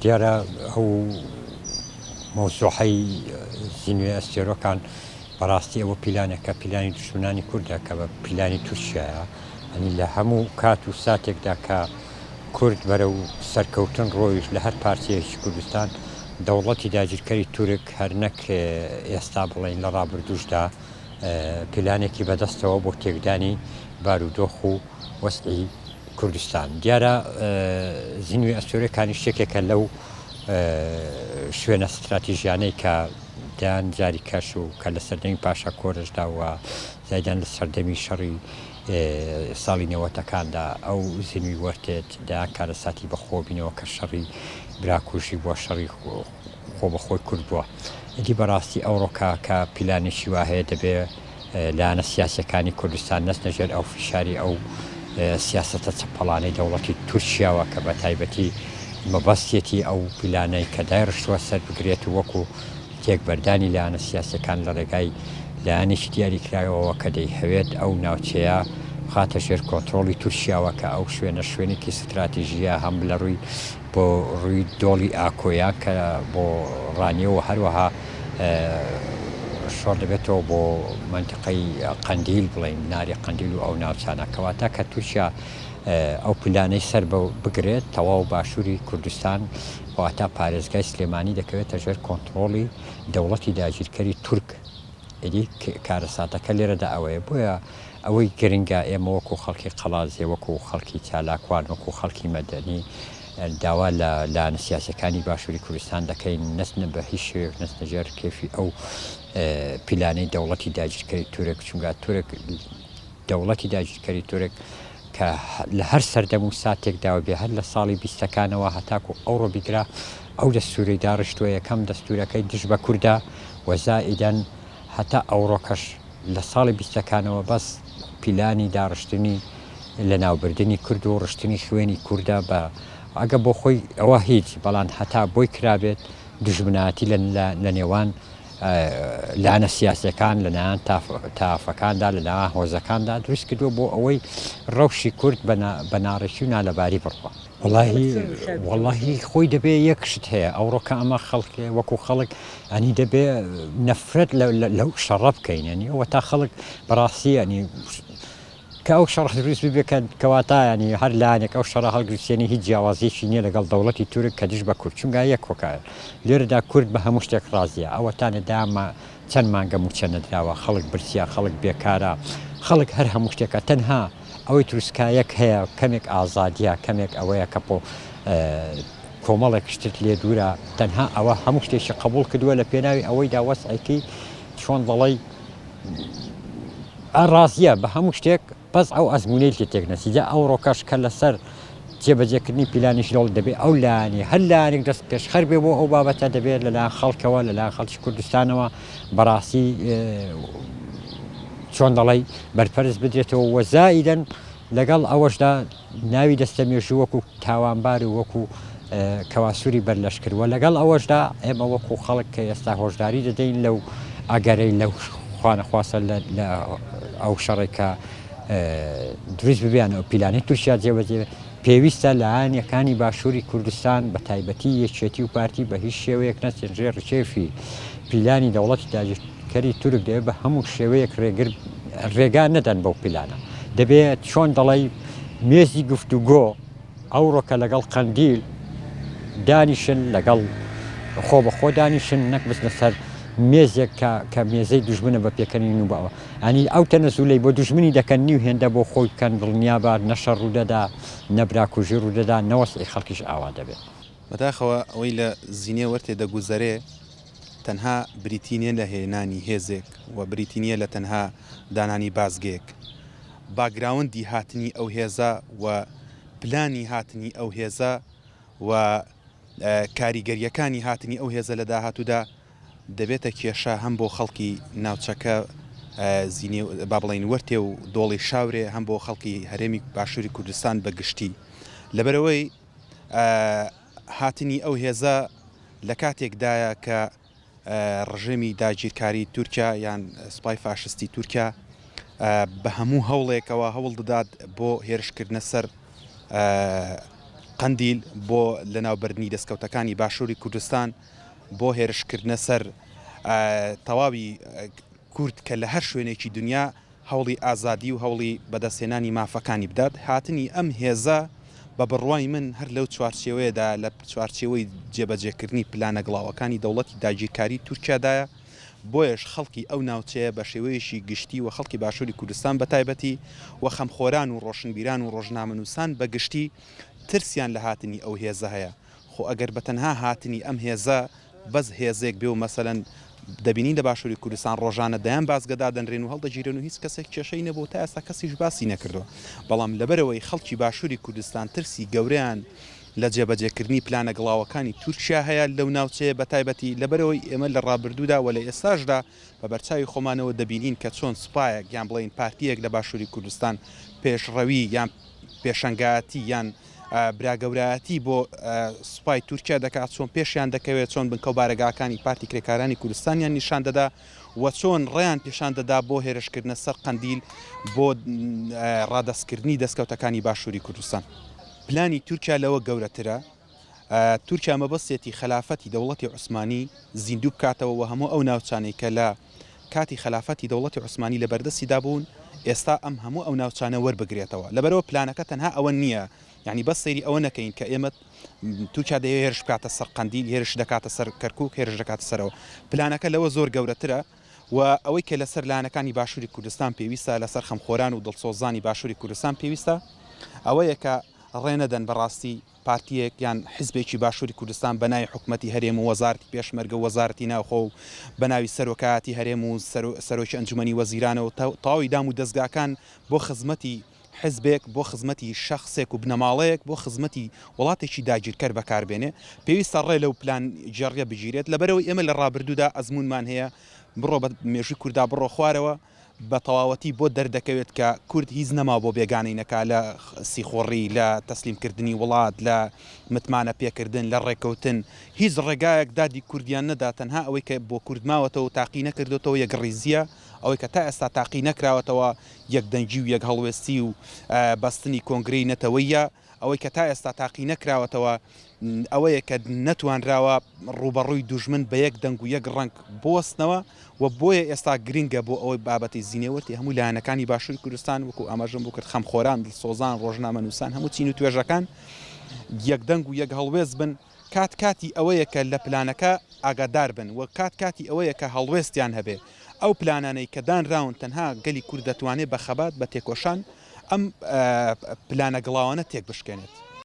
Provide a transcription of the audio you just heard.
دیارە ئەو مۆزوعەی زینوێ ئەستێرۆکان بەڕاستی ئەوە پیلانێکە پیلانی دوژمنانی کوردە کە بە پیلانی تووشایە ئەنی لە هەموو کات و ساتێکدا کە کورد بەرە و سەرکەوتن ڕۆیش لە هەر پارچەیەکی کوردستان دەوڵەتی داگیرکەری تورک هەر نەک ئێستا بڵێن لە ڕابردووشدا پیلانێکی بەدەستەوە بۆ تێکدانی بارودۆخ و وەسعی کوردستان دیارە زینوێ ئەستۆرەکانی شتێکێکە لەو شوێنە استراتیژیانەی کە دایان جاری کەش و کە لە سەردەمی پاشا کۆرەشدا و زایدان لە سەردەمی شەڕی ساڵی نێوەتەکاندا ئەو زینوی وەرتێت دایان کارە ساتی بەخۆبینەوە کە شەڕی براکوژی بووە شەڕی خۆ بەخۆی کورد بووە ئیدی بەڕاستی ئەوڕۆکە کە پیلانێکی وا هەیە دەبێ لایەنە سیاسیەکانی کوردستان نەچنە ژێر ئەو فشاری ئەو سیاسەتە چەپەڵانەی دەوڵەتی تورکیاوە کە بە تایبەتی مەبەستێتی ئەو پیلانەی کە دایڕشتووە سەر بگرێت و وەکو تێکبەردانی لایەنە سیاسیەکان لە ڕێگای لایەنێکی دیاری کرایەوە کە دەیهەوێت ئەو ناوچەیە خاتە ژێر کۆنتڕۆڵی تورکیاوە کە ئەو شوێنێکی استراتیژیە هەم لە ڕووی بۆ ڕووی دۆڵی ئاکۆیە کە بۆ ڕانیەوە هەروەها شۆڕ دەبێتەوە بۆ منتقەی قەندیل بڵێن ناری قەندیل و ئەو ناوچانە کەواتە کە تووشیا ئەو پلانەی سەر بگرێت تەواو باشووری کوردستان واتە پارێزگای سلێمانی دەکەوێتە ژێر کۆنتڕۆڵی دەوڵەتی داگیرکەری تورک ئیدی کارەساتەکە لێرەدا ئەوەیە بۆیە ئەوەی گرنگە ئێمە وەکو خەڵکی قەڵازێ وەکو خەڵکی چالاکوان وەکو خەڵکی مەدەنی داوا لە لایەنە سیاسیەکانی باشووری کوردستان دەکەین نەچنە بە هیچ شوێک نەچنە ژێر کێفی ئەو پیلانەی دەوڵەتی داگیرکەری تورک چونکە تورک دەوڵەتی داگیرکەری تورک کە لە هەر سەردەم و ساتێکداوە بێ هەر لە ساڵی بیستەکانەوە هەتاکو ئەوڕۆ بیگرا ئەو دەستوری داڕشتووە یەکەم دەستورەکەی دژ بە کووردا وەزائیدەن هەتا ئەوڕۆکەش لە ساڵی بیستەکانەوە بەس پیلانی داڕشتنی لە ناوبردننی کورد و ڕشتنی خوێنی کووردا بە ئەگە بۆ خۆی ئەوە هیچ بەڵام هەتا بۆی کرابێت دژمناتی لە نێوان لایەنە سیاسیەکان لەلایەن تافەکاندا لەلایەن هۆزەکاندا دروست کردووە بۆ ئەوەی ڕەوشی کورد بە ناڕێکی و نالەباری بڕوە وەڵاهی خۆی دەبێ یەکشت هەیە ئەوڕۆکە ئەمە خەڵکێ وەکو خەڵک ئەنی دەبێ نەفرەت لەو شەڕە بکەین ینی ئەوە تا خەڵک بەڕاستی ینی کە ئەو شەڕ دروست بکەن کەواتە ینی هەر لایەنێک ئەو شەڕە هەڵگرسێنی هیچ جیاوازیەکی نییە لەگەڵ دەوڵەتی تورک کە دژ بە کورد چونکە یەک کۆکایە لێرەدا کورد بە هەموو شتێک ڕازیە ئەوەتانە دامە چەند مانگە موچە نەدراوە خەڵک برسیە خەڵک بێکارە خەڵک هەر هەموو شتێکە تەنها ئەوەی تروسکایەک هەیە کەمێک ئازادیە کەمێک ئەوەیە کە بۆ کۆمەڵێک شتت لێ دوورە تەنها ئەوە هەموو شتێکی قبول کردووە لە پێناوی ئەوەیدا وەسعێکی چۆن دەڵێ ڕازیە بە هەموو شتێک بەس ئەو ئەزمونەی لێ تێک نەسیجا ئەو ڕۆکەش کە لەسەر جێبەجێکردنی پیلانیش دەڵ دەبێت ئەو لایەنی هەر لایەنێک دەست پێشخەر بێ بۆ ئەو بابەتە دەبێت لەلایەن خەڵکەوە لەلایەن خەڵکی کوردستانەوە بەڕاستی چۆن دەڵێ بەرپەرز بدرێتەوە وەزائیدەن لەگەڵ ئەوەشدا ناوی دەستەمێژی وەکو تاوانبار و وەکو کەواسووری بەرلەشکردووە لەگەڵ ئەوەشدا ئێمە وەکو خەڵک کە ئێستا هۆشداری دەدەین لەو ئەگەرەی لەو خوانەخواسە لە ئەو شەڕێکە دروست ببیان ئەو پیلانی تووشیا جێبەجێ پێویستە لایەنەکانی باشووری کوردستان بە تایبەتی یەکێتی و پارتی بە هیچ شێوەیەک نەچێن ژێر ڕکێفی پیلانی دەوڵەتی داگیرکەری تورک دەبێت بە هەموو شێوەیەک ڕێگا نەدەن بەو پیلانە دەبێت چۆن دەڵێ مێزی گفتوگۆ ئەو ڕۆکە لەگەڵ قەندیل دانیشن لەگەڵ خۆ بەخۆ دانیشن نەک بستنە سەر مێزێک کە مێزەی دوژمنە بە پێکەنین و بەوە ئەنی ئەو تەنەزولەی بۆ دوژمنی دەکەن نیو هێندە بۆ خۆی بکەن دڵنیابار نەشەڕ ڕوودەدا نەبراکوژی ڕوودەدا نەوەسعی خەڵکیش ئاوا دەبێت بەداخەوە ئەوەی لە زینێ وەرتێ دەگوزەرێ تەنها بریتینیە لە هێنانی هێزێک و بریتینیە لە تەنها دانانی بازگێک باگراوندی هاتنی ئەو هێزە و پلانی هاتنی ئەو هێزە و کاریگەریەکانی هاتنی ئەو هێزە لە داهاتوودا دەبێتە کێشە هەم بۆ خەڵکی ناوچەکە با بڵین وەرتێ و دۆڵی شاورێ هەم بۆ خەڵکی هەرێمی باشووری کوردستان بەگشتی لەبەرەوەی هاتنی ئەو هێزە لە کاتێکدایە کە ڕژێمی داگیرکاری تورکیا یان سوپای فاشستی تورکیا بە هەموو هەوڵێکەوە هەوڵ دەدات بۆ هێرشکردنە سەر قەندیل بۆ لەناوبەرنی دەستکەوتەکانی باشووری کوردستان بۆ هێرشکردنە سەر تەواوی کورد کە لە هەر شوێنێکی دنیا هەوڵی ئازادی و هەوڵی بەدەستێنانی مافەکانی بدات هاتنی ئەم هێزە بە بڕوای من هەر لەو چوارچێوەیەدا لە چوارچێوەی جێبەجێکردنی پلانە گڵاوەکانی دەوڵەتی داگیرکاری تورکیادایە بۆیش خەڵکی ئەو ناوچەیە بە شێوەیەشی گشتی و خەڵکی باشووری کوردستان بە تایبەتی و خەمخۆران و ڕۆشنبیران و ڕۆژنامەنووسان بە گشتی ترسیان لە هاتنی ئەو هێزە هەیە خۆ ئەگەر بەتەنها هاتنی ئەم هێزە بەس هێزێک بێ و مەسەلەن دەبینین لە باشووری کوردستان ڕۆژانە دەیان بازگەدا دەنرێن و هەڵدەگیرن و هیچ کەسێک کێشەی نەبوو تا ئێستا کەسیش باسی نەکردو بەڵام لەبەرەوەی خەڵکی باشووری کوردستان ترسی گەورەیان لە جێبەجێکردنی پلانە گڵاوەکانی تورکیا هەیە لەو ناوچەیە بە تایبەتی لەبەرەوەی ئێمە لە ڕابردوودا و لە ئێستاشدا بە بەرچاوی خۆمانەوە دەبینین کە چۆن سوپایەک یان بڵین پارتیەک لە باشووری کوردستان پێشڕەوی یان پێشەنگاتی یان براگەورایەتی بۆ سوپای تورکیا دەکات چۆن پێشیان دەکەوێت چۆن بنکە و بارەگاکانی پارتی کرێکارانی کوردستانیان نیشان دەدا و چۆن ڕێیان پیشان دەدا بۆ هێرشکردنە سەر قەندیل بۆ ڕادەستکردنی دەستکەوتەکانی باشووری کوردستان. پلانی تورکیا لەوە گەورەترە تورکیا مەبەستێتی خلافەتی دەوڵەتی عوسمانی زیندوو بکاتەوە و هەموو ئەو ناوچانەی کە لە کاتی خلافەتی دەوڵەتی عوسمانی لە بەردەستیدا بوون ئێستا ئەم هەموو ئەو ناوچانە وەربگرێتەوە لەبەرەوە پلانەکە تەنها ئەوە نییە یعنی بەس سەیری ئەوە نەکەین کە ئێمە تورکیا دەیە هێرش بکاتە سەر قەندیل هێرش دەکاتە سەر کەرکووک هێرش دەکاتە سەرەوە پلانەکە لەوە زۆر گەورەترە و ئەوەی کە لەسەر لایەنەکانی باشووری کوردستان پێویستە لەسەر خەمخۆران و دڵسۆزانی باشووری کوردستان پێویستە ئەوەیە کە ڕێنەدەن بەڕاستی پارتیەک یان حیزبێکی باشووری کوردستان بەناوی حکومەتی هەرێم و وەزارتی پێشمەرگە و وەزارەتی ناوخۆ و بەناوی سەرۆکایەتی هەرێم و سەرۆکی ئەنجومەنی وەزیرانەوە تەواوی دام و دەستگاکان بۆ خزمەتی حزبێک بۆ خزمەتی شەخصێک و بنەماڵەیەک بۆ خزمەتی وڵاتێکی داگیرکەر بەکاربێنێ پێویستە ڕێ لەو پلان جێڕیە بگیرێت لەبەرەوەی ئێمە لە ڕابردوودا ئەزمونمان هەیە بڕۆ بە مێژووی کووردا بڕۆ خوارەوە بە تەواوەتی بۆ دەردەکەوێت کە کورد هیچ نەما بۆ بێگانەی نەکا لە سیخۆڕی لە تەسلیمکردنی وڵات لە متمانە پێکردن لە ڕێکەوتن هیچ ڕێگایەک دادی کوردیان نەدا تەنها ئەوەی کە بۆ کورد ماوەتەوە و تاقی نەکردوێتەوە یەک ڕیزیە ئەوەی کە تا ئێستا تاقی نەکراوەتەوە یەک دەنگی و یەک هەڵوێستی و بەستنی کۆنگرەی نەتەوەیە ئەوەی کە تا ئێستا تاقی نەکراوەتەوە ئەوەیە کە نەتوانراوە ڕوبەڕووی دووژمن بە یەک دەنگ و یەک ڕنگ بۆستنەوە و بۆیە ئێستا گرنگە بۆ ئەوەی بابەتی زینێوەرتی هەموو لایەنەکانی باشووری کوردستان وەکو ئاماژەم بۆ کرد خەمخۆران دڵسۆزان ڕۆژنامەنووسان هەموو چین و توێژەکان یەک دەنگ و یەک هەڵوێز بن کاتی ئەوەیە کە لە پلانەکە ئاگادار بن و کاتی ئەوەیە کە هەڵوێستیان هەبێ ئەو پلانانەی کە دانراون تەنها گەلی کورد دەتوانێت بە خەبات بە تێکۆشان ئەم پلانە گڵاوانە تێک بشکێنێت.